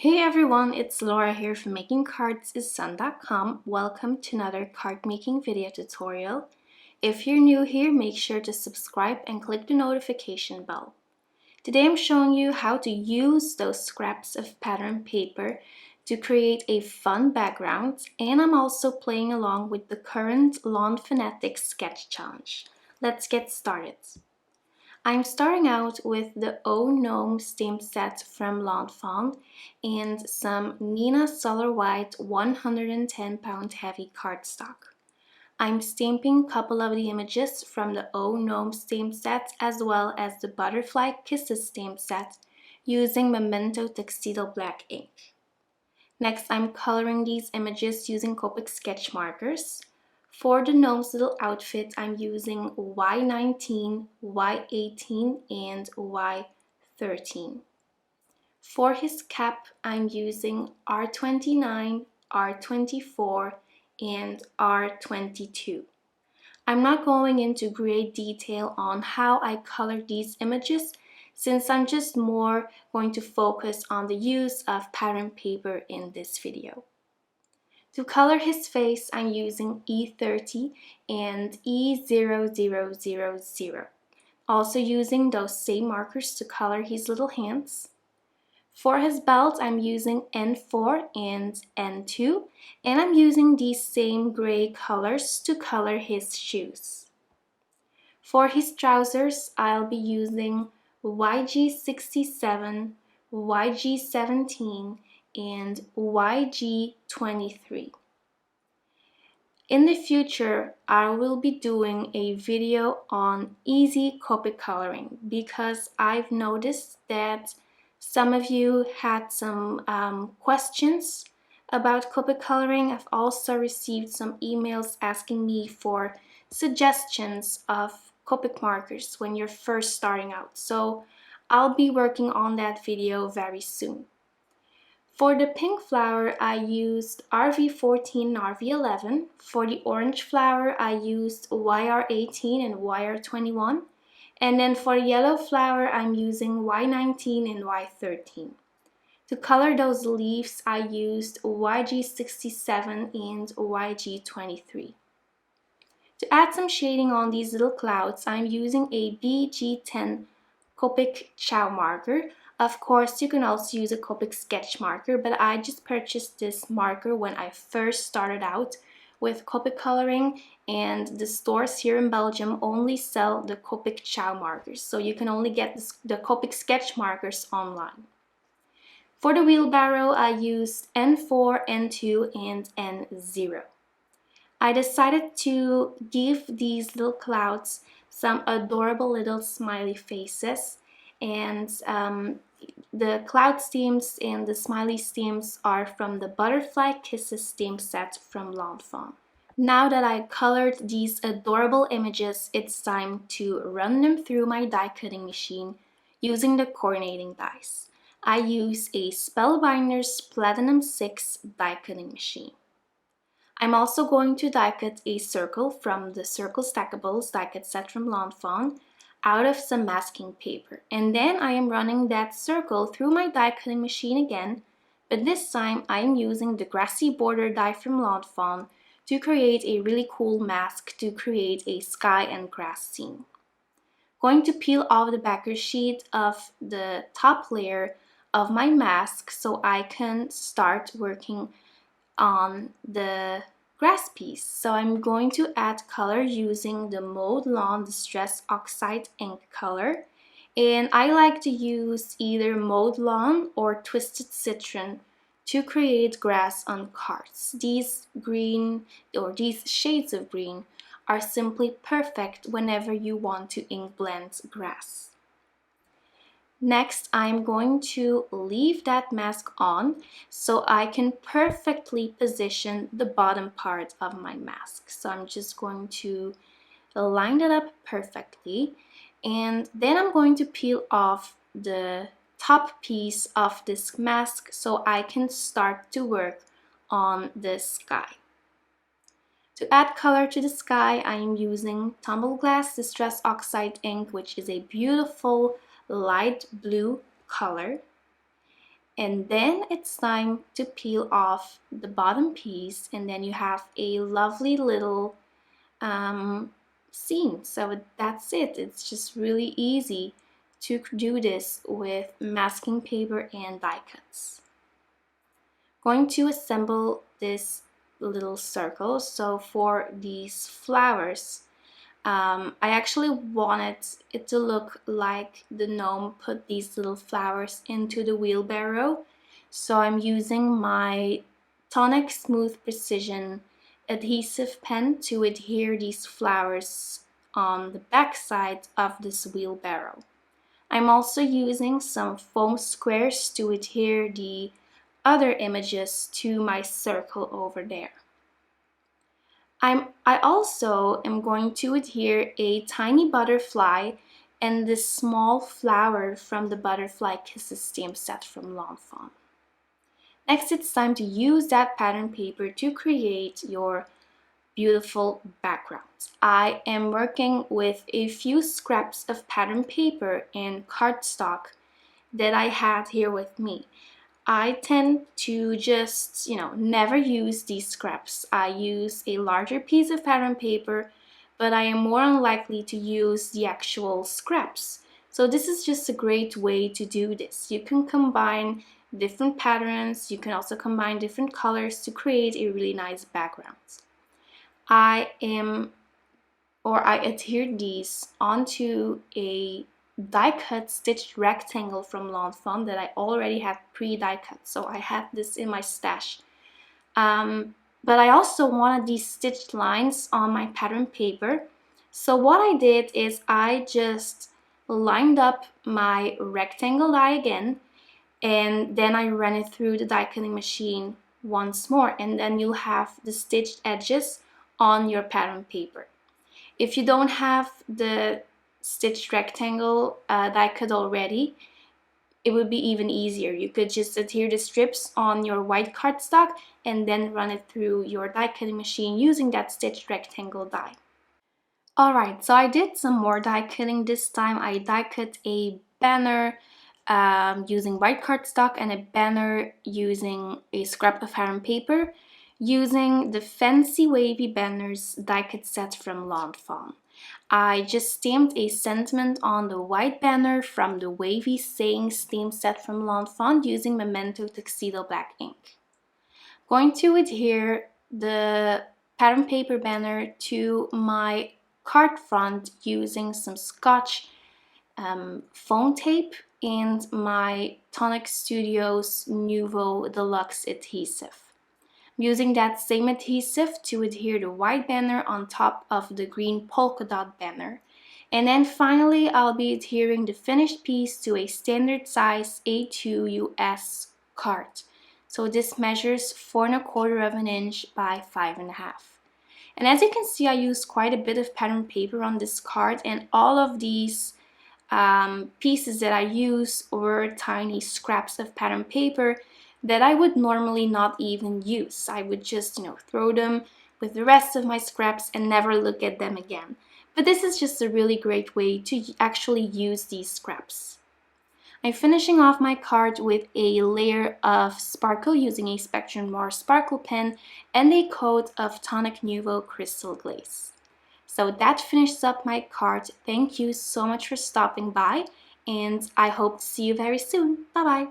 Hey everyone, it's Laura here from makingcardsissun.com. Welcome to another card making video tutorial. If you're new here, make sure to subscribe and click the notification bell. Today I'm showing you how to use those scraps of pattern paper to create a fun background, and I'm also playing along with the current Fawnatics sketch challenge. Let's get started. I'm starting out with the Gnome stamp set from Fawn and some Nina Solar White 110-pound heavy cardstock. I'm stamping a couple of the images from the Gnome stamp set as well as the Butterfly Kisses stamp set using Memento Tuxedo black ink. Next, I'm coloring these images using Copic sketch markers. For the gnome's little outfit, I'm using Y19, Y18, and Y13. For his cap, I'm using R29, R24, and R22. I'm not going into great detail on how I colored these images since I'm just more going to focus on the use of pattern paper in this video. To color his face, I'm using E30 and E0000. Also using those same markers to color his little hands. For his belt, I'm using N4 and N2, and I'm using these same gray colors to color his shoes. For his trousers, I'll be using YG67, YG17, and YG23. In the future, I will be doing a video on easy Copic coloring because I've noticed that some of you had some questions about Copic coloring. I've also received some emails asking me for suggestions of Copic markers when you're first starting out. So I'll be working on that video very soon. For the pink flower, I used RV14 and RV11. For the orange flower, I used YR18 and YR21. And then for yellow flower, I'm using Y19 and Y13. To color those leaves, I used YG67 and YG23. To add some shading on these little clouds, I'm using a BG10 Copic Chow marker. Of course, you can also use a Copic sketch marker, but I just purchased this marker when I first started out with Copic coloring, and the stores here in Belgium only sell the Copic Chow markers, so you can only get the Copic sketch markers online. For the wheelbarrow, I used N4, N2, and N0. I decided to give these little clouds some adorable little smiley faces, and the cloud stamps and the smiley stamps are from the Butterfly Kisses stamp set from Fawn. Now that I colored these adorable images, it's time to run them through my die cutting machine using the coordinating dies. I use a Spellbinders Platinum 6 die cutting machine. I'm also going to die cut a circle from the Circle Stackables die cut set from Fawn out of some masking paper, and then I am running that circle through my die cutting machine again, but this time I am using the Grassy border die from Fawn to create a really cool mask to create a sky and grass scene. Going to peel off the backer sheet of the top layer of my mask so I can start working on the grass piece. So I'm going to add color using the Mowed Lawn Distress Oxide ink color, and I like to use either Mowed Lawn or Twisted Citron to create grass on cards. These green or these shades of green are simply perfect whenever you want to ink blend grass. Next, I'm going to leave that mask on so I can perfectly position the bottom part of my mask. So I'm just going to line it up perfectly, and then I'm going to peel off the top piece of this mask so I can start to work on the sky. To add color to the sky, I am using Tumbled Distress Oxide ink, which is a beautiful light blue color. And then it's time to peel off the bottom piece, and then you have a lovely little scene. So that's it. It's just really easy to do this with masking paper and die cuts. Going to assemble this little circle. So for these flowers, I actually wanted it to look like the gnome put these little flowers into the wheelbarrow. So I'm using my Tonic Smooth Precision adhesive pen to adhere these flowers on the back side of this wheelbarrow. I'm also using some foam squares to adhere the other images to my circle over there. I also am going to adhere a tiny butterfly and this small flower from the Butterfly Kisses stamp set from Fawn. Next, it's time to use that pattern paper to create your beautiful backgrounds. I am working with a few scraps of pattern paper and cardstock that I had here with me. I tend to just, never use these scraps. I use a larger piece of pattern paper, but I am more unlikely to use the actual scraps. So this is just a great way to do this. You can combine different patterns. You can also combine different colors to create a really nice background. I adhered these onto a die cut stitched rectangle from Fawn that I already had pre-die cut, so I had this in my stash. But I also wanted these stitched lines on my pattern paper, so what I did is I just lined up my rectangle die again, and then I ran it through the die cutting machine once more, and then you'll have the stitched edges on your pattern paper. If you don't have the stitched rectangle die cut already, it would be even easier. You could just adhere the strips on your white cardstock and then run it through your die cutting machine using that stitched rectangle die. Alright, so I did some more die cutting this time. I die cut a banner using white cardstock and a banner using a scrap of pattern paper, using the fancy wavy banners die cut set from Fawn. I just stamped a sentiment on the white banner from the wavy saying stamp set from Fawn using Memento Tuxedo black ink. Going to adhere the pattern paper banner to my card front using some Scotch foam tape and my Tonic Studios Nuvo Deluxe adhesive. I'm using that same adhesive to adhere the white banner on top of the green polka dot banner. And then finally, I'll be adhering the finished piece to a standard size A2 US card. So this measures 4 1/4 inch by 5 1/2. And as you can see, I used quite a bit of pattern paper on this card, and all of these pieces that I use were tiny scraps of pattern paper that I would normally not even use. I would just, throw them with the rest of my scraps and never look at them again. But this is just a really great way to actually use these scraps. I'm finishing off my card with a layer of sparkle using a Spectrum Noir sparkle pen and a coat of Tonic Nuvo Crystal Glaze. So that finishes up my card. Thank you so much for stopping by, and I hope to see you very soon. Bye bye!